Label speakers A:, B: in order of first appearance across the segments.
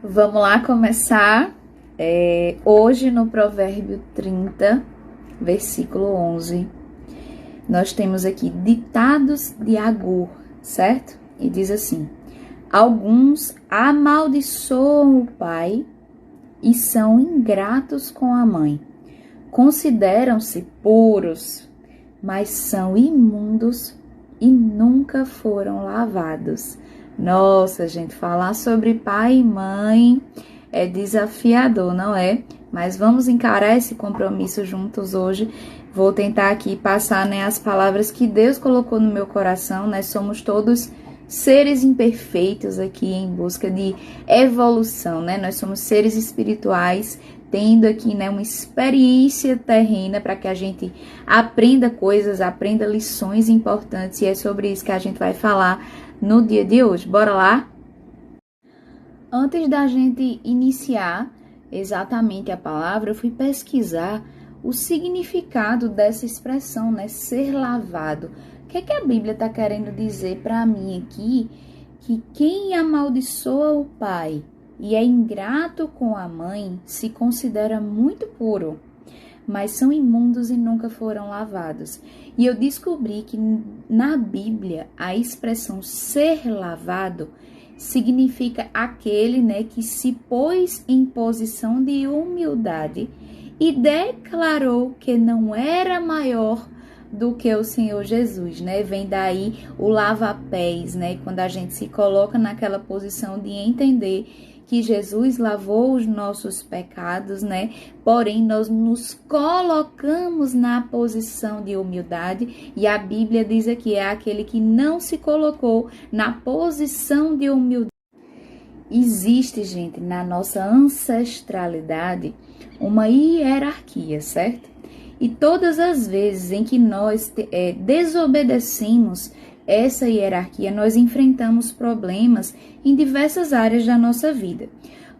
A: Vamos lá começar hoje no Provérbio 30, versículo 11. Nós temos aqui ditados de Agur, certo? E diz assim: alguns amaldiçoam o pai e são ingratos com a mãe. Consideram-se puros, mas são imundos e nunca foram lavados. Nossa, gente, falar sobre pai e mãe é desafiador, não é? Mas vamos encarar esse compromisso juntos hoje. Vou tentar aqui passar, as palavras que Deus colocou no meu coração, Somos todos seres imperfeitos aqui em busca de evolução, Nós somos seres espirituais, tendo aqui, uma experiência terrena para que a gente aprenda coisas, aprenda lições importantes, e é sobre isso que a gente vai falar no dia de hoje. Bora lá? Antes da gente iniciar exatamente a palavra, eu fui pesquisar o significado dessa expressão, ser lavado. O que é que a Bíblia está querendo dizer para mim aqui? Que quem amaldiçoa o pai e é ingrato com a mãe se considera muito puro, mas são imundos e nunca foram lavados. E eu descobri que na Bíblia a expressão ser lavado significa aquele, que se pôs em posição de humildade e declarou que não era maior do que o Senhor Jesus, Vem daí o lava-pés, Quando a gente se coloca naquela posição de entender que Jesus lavou os nossos pecados, Porém, nós nos colocamos na posição de humildade, e a Bíblia diz aqui, é aquele que não se colocou na posição de humildade. Existe, gente, na nossa ancestralidade, uma hierarquia, certo? E todas as vezes em que nós desobedecemos essa hierarquia, nós enfrentamos problemas em diversas áreas da nossa vida.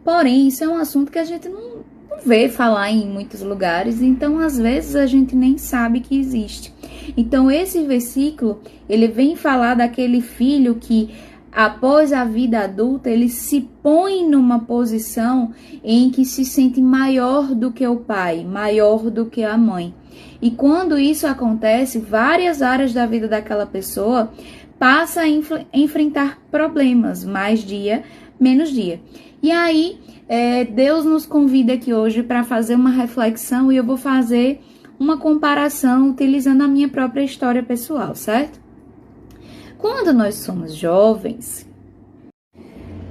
A: Porém, isso é um assunto que a gente não vê falar em muitos lugares, então às vezes a gente nem sabe que existe. Então esse versículo, ele vem falar daquele filho que após a vida adulta, ele se põe numa posição em que se sente maior do que o pai, maior do que a mãe. E quando isso acontece, várias áreas da vida daquela pessoa passa a enfrentar problemas, mais dia, menos dia. E aí, Deus nos convida aqui hoje para fazer uma reflexão, e eu vou fazer uma comparação utilizando a minha própria história pessoal, certo? Quando nós somos jovens,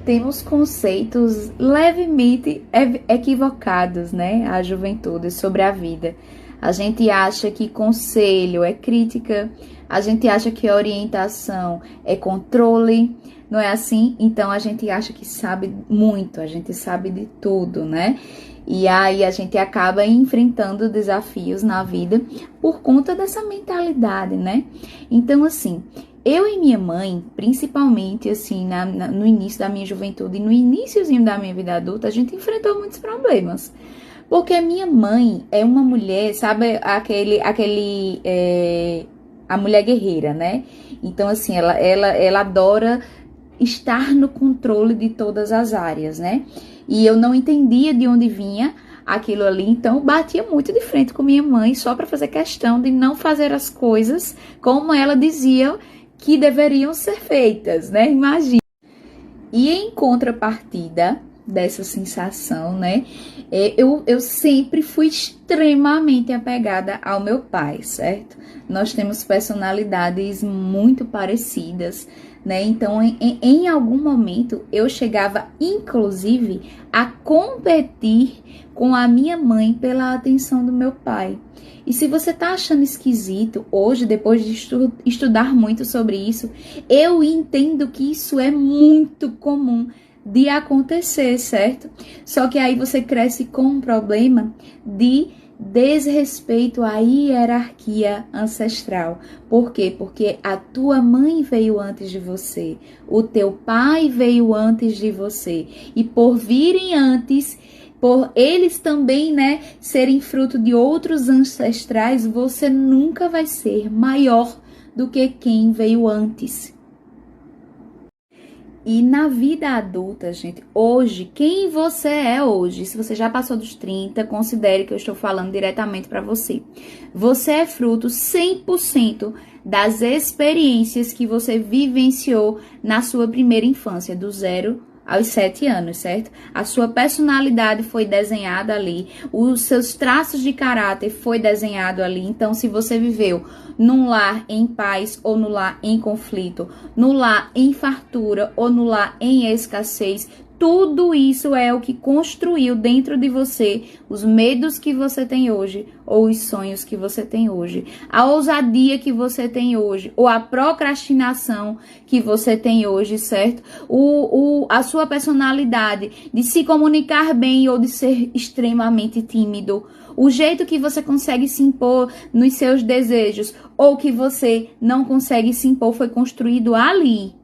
A: temos conceitos levemente equivocados, a juventude, sobre a vida. A gente acha que conselho é crítica, a gente acha que orientação é controle, não é assim? Então a gente acha que sabe muito, a gente sabe de tudo, E aí a gente acaba enfrentando desafios na vida por conta dessa mentalidade, Então, assim, eu e minha mãe, principalmente assim, no início da minha juventude e no iniciozinho da minha vida adulta, a gente enfrentou muitos problemas. Porque minha mãe é uma mulher, sabe, a mulher guerreira, Então, assim, ela adora estar no controle de todas as áreas, E eu não entendia de onde vinha aquilo ali, então eu batia muito de frente com minha mãe só para fazer questão de não fazer as coisas como ela dizia que deveriam ser feitas, Imagina. E em contrapartida dessa sensação, eu sempre fui extremamente apegada ao meu pai, certo? Nós temos personalidades muito parecidas, Então, em algum momento, eu chegava, inclusive, a competir com a minha mãe pela atenção do meu pai. E se você tá achando esquisito, hoje, depois de estudar muito sobre isso, eu entendo que isso é muito comum de acontecer, certo? Só que aí você cresce com um problema de desrespeito à hierarquia ancestral. Por quê? Porque a tua mãe veio antes de você, o teu pai veio antes de você, e por virem antes, por eles também, serem fruto de outros ancestrais, você nunca vai ser maior do que quem veio antes. E na vida adulta, gente, hoje, quem você é hoje, se você já passou dos 30, considere que eu estou falando diretamente para você. Você é fruto 100% das experiências que você vivenciou na sua primeira infância, do 0 aos 7 anos, certo? A sua personalidade foi desenhada ali, os seus traços de caráter foi desenhado ali. Então, se você viveu num lar em paz ou no lar em conflito, no lar em fartura ou no lar em escassez, tudo isso é o que construiu dentro de você os medos que você tem hoje ou os sonhos que você tem hoje, a ousadia que você tem hoje ou a procrastinação que você tem hoje, certo? A sua personalidade de se comunicar bem ou de ser extremamente tímido, o jeito que você consegue se impor nos seus desejos ou que você não consegue se impor foi construído ali.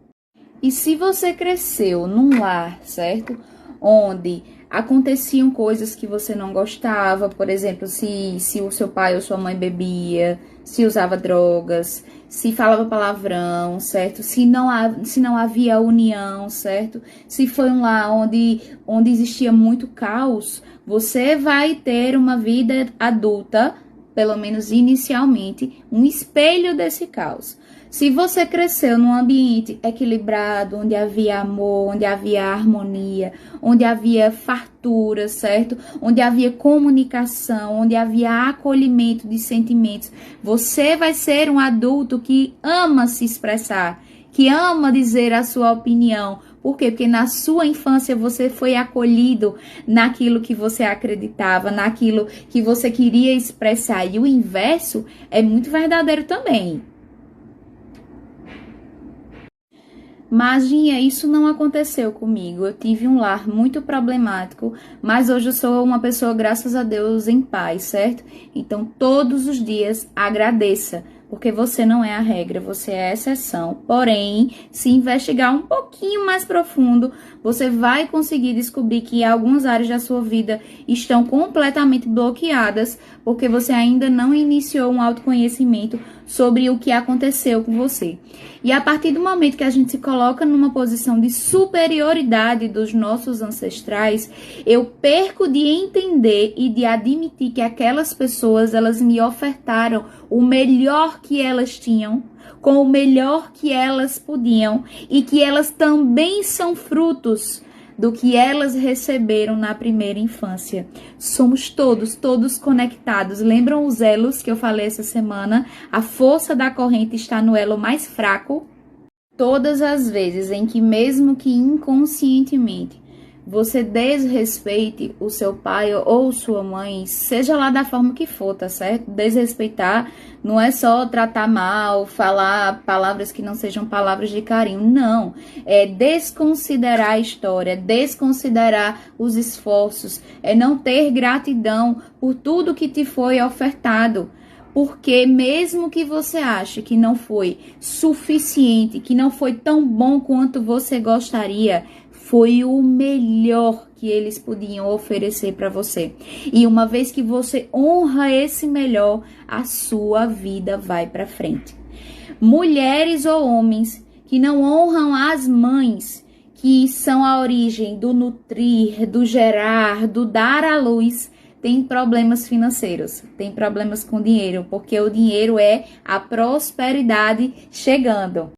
A: E se você cresceu num lar, certo? Onde aconteciam coisas que você não gostava, por exemplo, se o seu pai ou sua mãe bebia, se usava drogas, se falava palavrão, certo? Se não havia união, certo? Se foi um lar onde existia muito caos, você vai ter uma vida adulta, pelo menos inicialmente, um espelho desse caos. Se você cresceu num ambiente equilibrado, onde havia amor, onde havia harmonia, onde havia fartura, certo? Onde havia comunicação, onde havia acolhimento de sentimentos, você vai ser um adulto que ama se expressar, que ama dizer a sua opinião. Por quê? Porque na sua infância você foi acolhido naquilo que você acreditava, naquilo que você queria expressar. E o inverso é muito verdadeiro também. Mas, Ginha, isso não aconteceu comigo. Eu tive um lar muito problemático, mas hoje eu sou uma pessoa, graças a Deus, em paz, certo? Então, todos os dias, agradeça, porque você não é a regra, você é a exceção. Porém, se investigar um pouquinho mais profundo, você vai conseguir descobrir que algumas áreas da sua vida estão completamente bloqueadas, porque você ainda não iniciou um autoconhecimento sobre o que aconteceu com você. E a partir do momento que a gente se coloca numa posição de superioridade dos nossos ancestrais, eu perco de entender e de admitir que aquelas pessoas, elas me ofertaram o melhor que elas tinham, com o melhor que elas podiam, e que elas também são frutos do que elas receberam na primeira infância. Somos todos conectados. Lembram os elos que eu falei essa semana? A força da corrente está no elo mais fraco. Todas as vezes em que, mesmo que inconscientemente, você desrespeite o seu pai ou sua mãe, seja lá da forma que for, tá certo? Desrespeitar não é só tratar mal, falar palavras que não sejam palavras de carinho, não. É desconsiderar a história, desconsiderar os esforços, é não ter gratidão por tudo que te foi ofertado. Porque mesmo que você ache que não foi suficiente, que não foi tão bom quanto você gostaria, foi o melhor que eles podiam oferecer para você. E uma vez que você honra esse melhor, a sua vida vai para frente. Mulheres ou homens que não honram as mães, que são a origem do nutrir, do gerar, do dar à luz, tem problemas financeiros, tem problemas com dinheiro, porque o dinheiro é a prosperidade chegando.